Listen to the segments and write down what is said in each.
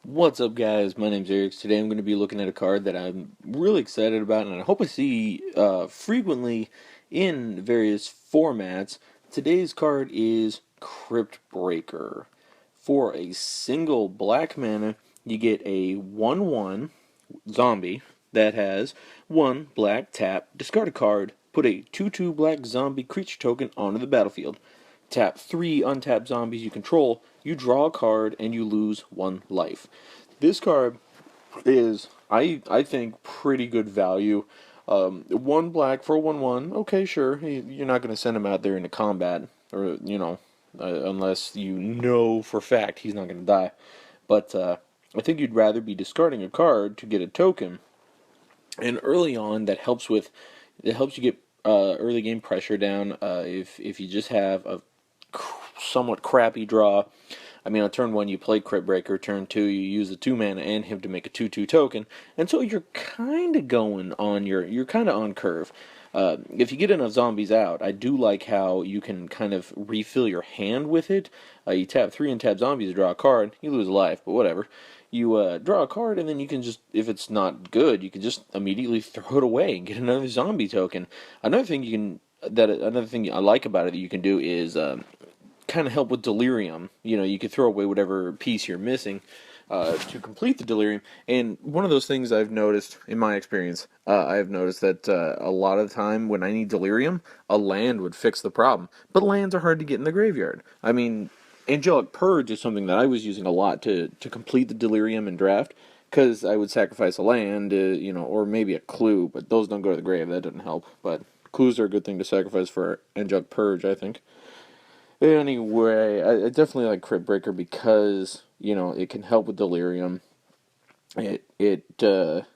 What's up, guys? My name's iirix. Today I'm going to be looking at a card that I'm really excited about, and I hope I see frequently in various formats. Today's card is Cryptbreaker. For a single black mana, you get a 1/1 zombie that has 1 black tap, discard a card, put a 2/2 black zombie creature token onto the battlefield. Tap 3 untapped zombies you control, you draw a card, and you lose 1 life. This card is, I think, pretty good value. 1 black for a 1/1, okay, sure. You're not going to send him out there into combat, or, unless you know for a fact he's not going to die. But I think you'd rather be discarding a card to get a token. And early on, it helps you get early game pressure down. If you just have a somewhat crappy draw. I mean, on turn 1 you play Cryptbreaker, turn 2 you use the 2 mana and him to make a 2/2 token, and so you're kind of you're kind of on curve. If you get enough zombies out, I do like how you can kind of refill your hand with it. You tap 3 untapped zombies to draw a card, you lose a life, but whatever. You draw a card, and then you can just, if it's not good, you can just immediately throw it away and get another zombie token. Another thing I like about it that you can do is kind of help with delirium. You could throw away whatever piece you're missing to complete the delirium. And one of those things I've noticed in my experience, I've noticed that a lot of the time when I need delirium, a land would fix the problem. But lands are hard to get in the graveyard. I mean, Angelic Purge is something that I was using a lot to complete the delirium and draft, because I would sacrifice a land, or maybe a clue, but those don't go to the grave. That doesn't help. But clues are a good thing to sacrifice for Angelic Purge, I think. Anyway, I definitely like Cryptbreaker because, it can help with delirium. It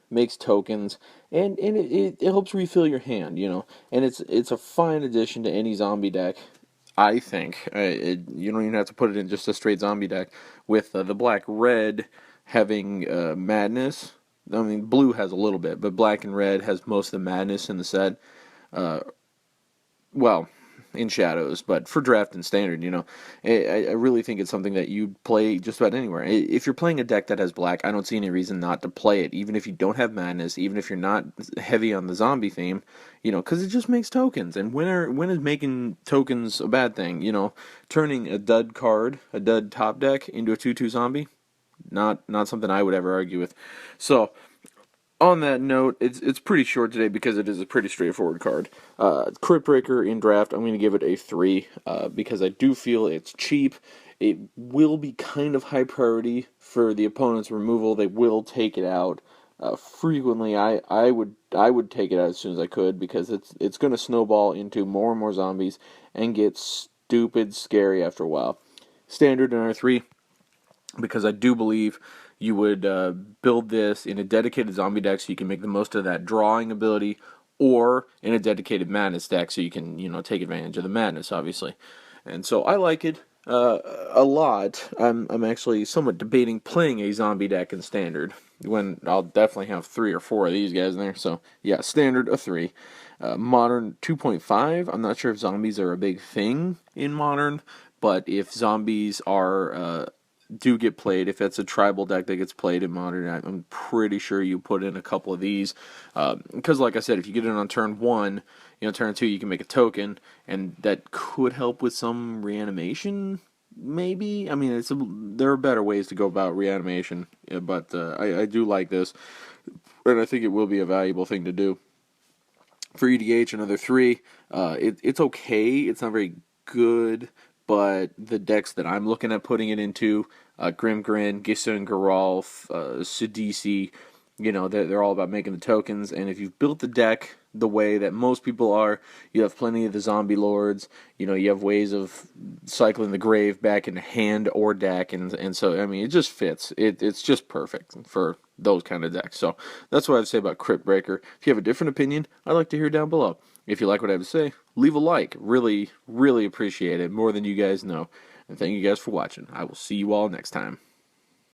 makes tokens, and it helps refill your hand, and it's a fine addition to any zombie deck. I think you don't even have to put it in just a straight zombie deck. With the black red having madness. I mean, blue has a little bit, but black and red has most of the madness in the set. Uh, well, in shadows, but for draft and standard, I really think it's something that you'd play just about anywhere. If you're playing a deck that has black, I don't see any reason not to play it, even if you don't have madness, even if you're not heavy on the zombie theme, because it just makes tokens. And when is making tokens a bad thing? Turning a dud card, a dud top deck, into a 2/2 zombie, not something I would ever argue with. So, on that note, it's pretty short today because it is a pretty straightforward card. Cryptbreaker in draft, I'm going to give it a 3 because I do feel it's cheap. It will be kind of high priority for the opponent's removal. They will take it out frequently. I would take it out as soon as I could, because it's going to snowball into more and more zombies and get stupid scary after a while. Standard in R3, because I do believe you would build this in a dedicated zombie deck so you can make the most of that drawing ability, or in a dedicated madness deck so you can, take advantage of the madness, obviously. And so I like it a lot. I'm actually somewhat debating playing a zombie deck in standard, when I'll definitely have 3 or 4 of these guys in there. So yeah, standard a 3. Modern 2.5. I'm not sure if zombies are a big thing in modern, but if zombies are do get played, if it's a tribal deck that gets played in modern, I'm pretty sure you put in a couple of these, because like I said, if you get it on turn 1, turn 2 you can make a token, and that could help with some reanimation, maybe. I mean, there are better ways to go about reanimation, but I do like this, and I think it will be a valuable thing to do. For EDH, another 3. It's okay. It's not very good, but the decks that I'm looking at putting it into, Grimgrin, Gissun, Geralf, Sidisi, they're all about making the tokens. And if you've built the deck the way that most people are, you have plenty of the zombie lords. You have ways of cycling the grave back into hand or deck, and so I mean, it just fits. It's just perfect for those kind of decks. So that's what I'd say about Cryptbreaker. If you have a different opinion, I'd like to hear down below. If you like what I have to say, leave a like. Really, really appreciate it, more than you guys know. And thank you guys for watching. I will see you all next time.